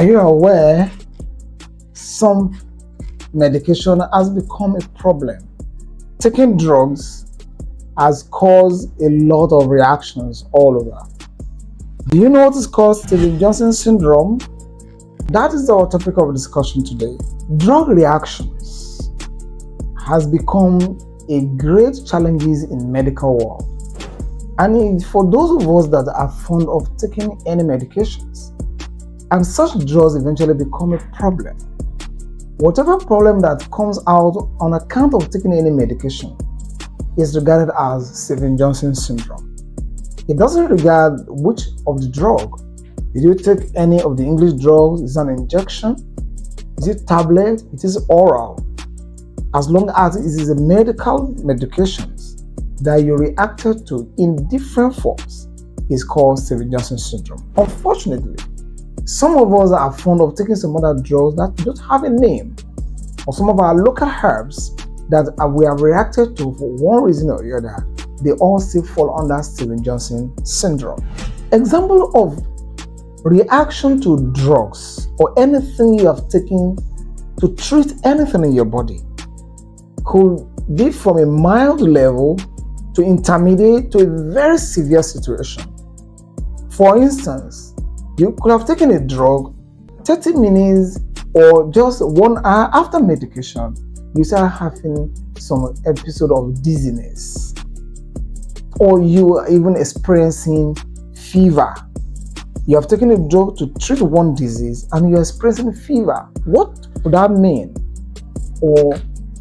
Are you aware some medication has become a problem? Taking drugs has caused a lot of reactions all over. Do you know what is called Stevens-Johnson syndrome? That is our topic of discussion today. Drug reactions has become a great challenge in medical world. And for those of us that are fond of taking any medications, and such drugs eventually become a problem. Whatever problem that comes out on account of taking any medication is regarded as Stevens-Johnson syndrome. It doesn't regard which of the drug. Did you take any of the English drugs? Is it an injection? Is it tablet? It is oral. As long as it is a medical medications that you reacted to in different forms, is called Stevens-Johnson syndrome. Unfortunately, some of us are fond of taking some other drugs that don't have a name, or some of our local herbs that we have reacted to for one reason or the other. They all still fall under Stevens-Johnson syndrome. Example of reaction to drugs or anything you have taken to treat anything in your body could be from a mild level to intermediate to a very severe situation. For instance, you could have taken a drug 30 minutes or just 1 hour after medication, you start having some episode of dizziness, or you are even experiencing fever. You have taken a drug to treat one disease and you are experiencing fever. What would that mean? Or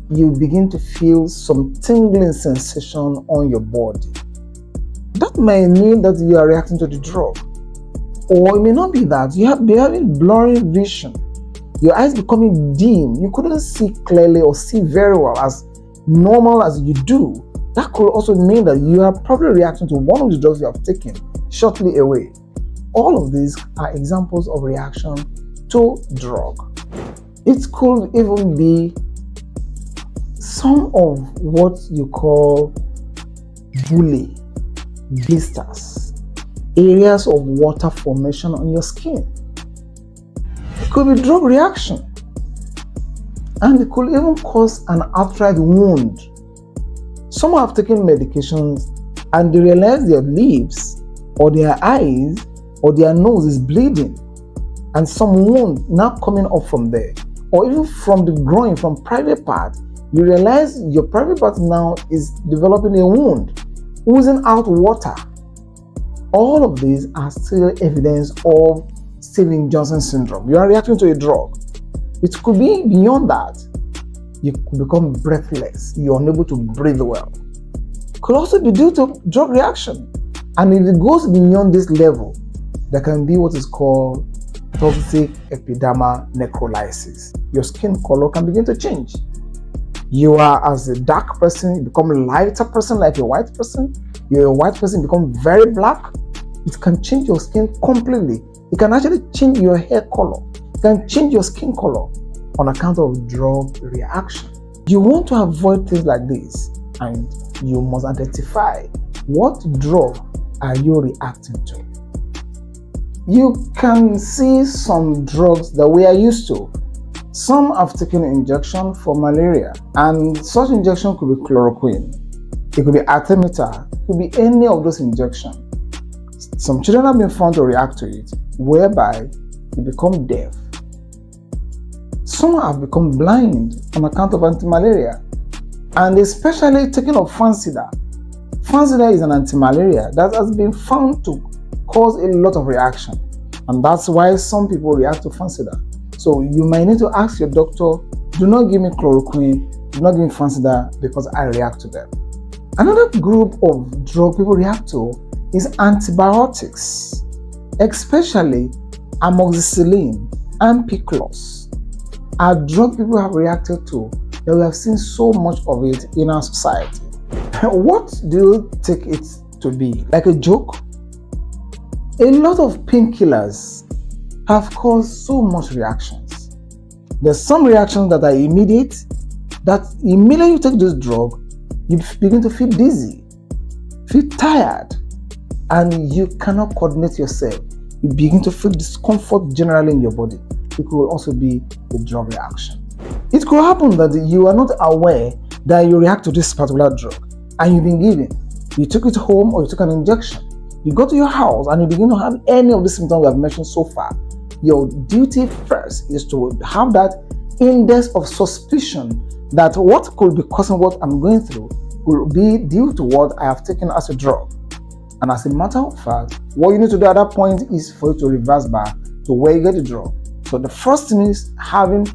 you begin to feel some tingling sensation on your body. That may mean that you are reacting to the drug. Or it may not be that. You have been having blurry vision. Your eyes becoming dim. You couldn't see clearly or see very well as normal as you do. That could also mean that you are probably reacting to one of the drugs you have taken shortly away. All of these are examples of reaction to drug. It could even be some of what you call bullae, blisters, areas of water formation on your skin. It could be drug reaction, and it could even cause an outright wound. Some have taken medications and they realize their lips or their eyes or their nose is bleeding, and some wound now coming up from there, or even from the groin, from private part. You realize your private part now is developing a wound, oozing out water. All of these are still evidence of Stevens-Johnson syndrome. You are reacting to a drug. It could be beyond that. You could become breathless. You're unable to breathe well. It could also be due to drug reaction. And if it goes beyond this level, there can be what is called toxic epidermal necrolysis. Your skin color can begin to change. You are, as a dark person, you become a lighter person like a white person. You're a white person, become very black. It can change your skin completely. It can actually change your hair color. It can change your skin color on account of drug reaction. You want to avoid things like this, and you must identify what drug are you reacting to. You can see some drugs that we are used to. Some have taken injection for malaria, and such injection could be chloroquine. It could be artemether. It could be any of those injections. Some children have been found to react to it, whereby they become deaf. Some have become blind on account of anti-malaria, and especially taking of Fansidar. Fansidar is an anti-malaria that has been found to cause a lot of reaction, and that's why some people react to Fansidar. So you might need to ask your doctor, do not give me chloroquine, do not give me Fansidar because I react to them. Another group of drug people react to is antibiotics, especially amoxicillin and piclos. Are drug people have reacted to that we have seen so much of it in our society. What do you take it to be? Like a joke? A lot of painkillers have caused so much reactions. There's some reactions that are immediate, that immediately you take this drug, you begin to feel dizzy, feel tired, and you cannot coordinate yourself. You begin to feel discomfort generally in your body. It could also be a drug reaction. It could happen that you are not aware that you react to this particular drug and you've been given. You took it home or you took an injection. You go to your house and you begin to have any of the symptoms we have mentioned so far. Your duty first is to have that index of suspicion that what could be causing what I'm going through could be due to what I have taken as a drug. And as a matter of fact, what you need to do at that point is for you to reverse back to where you get the drug. So the first thing is having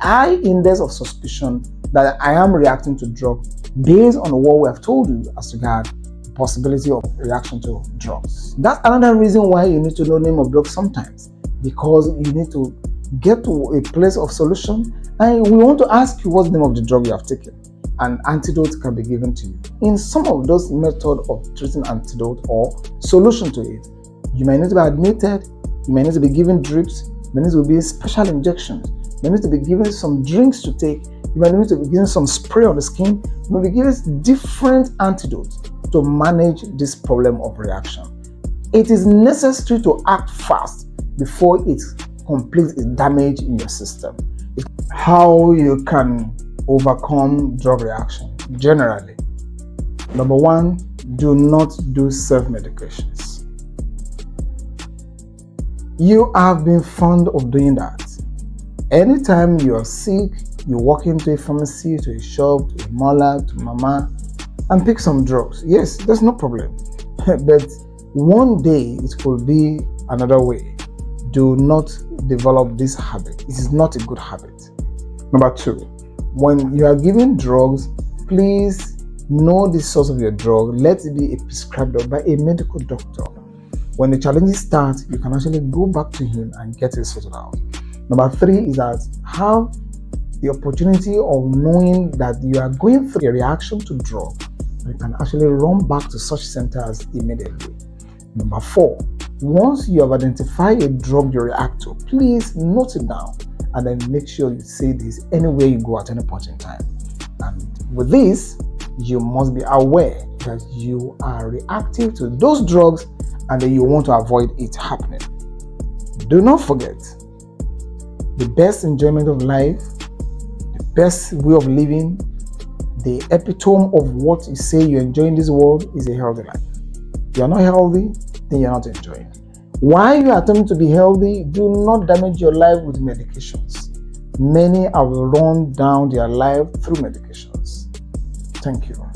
high index of suspicion that I am reacting to drug based on what we have told you as regard the possibility of reaction to drugs. That's another reason why you need to know the name of drugs sometimes, because you need to get to a place of solution and we want to ask you what's the name of the drug you have taken. An antidote can be given to you. In some of those methods of treating antidote or solution to it, you may need to be admitted, you may need to be given drips, you may need to be given special injections, you may need to be given some drinks to take, you may need to be given some spray on the skin, you may be given different antidotes to manage this problem of reaction. It is necessary to act fast before it completes its damage in your system. How you can overcome drug reaction generally. Number one, do not do self-medications. You have been fond of doing that. Anytime you are sick, you walk into a pharmacy, to a shop, to a mall, to mama, and pick some drugs. Yes, there's no problem. But one day it could be another way. Do not develop this habit. It is not a good habit. Number two, when you are given drugs, please know the source of your drug. Let it be a prescribed drug by a medical doctor. When the challenges start, you can actually go back to him and get it sorted out. Number three is that have the opportunity of knowing that you are going through a reaction to drug. You can actually run back to such centers immediately. Number four, once you have identified a drug you react to, please note it down and then make sure you say this anywhere you go at any point in time. And with this, you must be aware that you are reactive to those drugs and that you want to avoid it happening. Do not forget, the best enjoyment of life, the best way of living, the epitome of what you say you enjoy in this world is a healthy life. If you are not healthy, then you're not enjoying. While you are attempting to be healthy, do not damage your life with medications. Many have run down their life through medications. Thank you.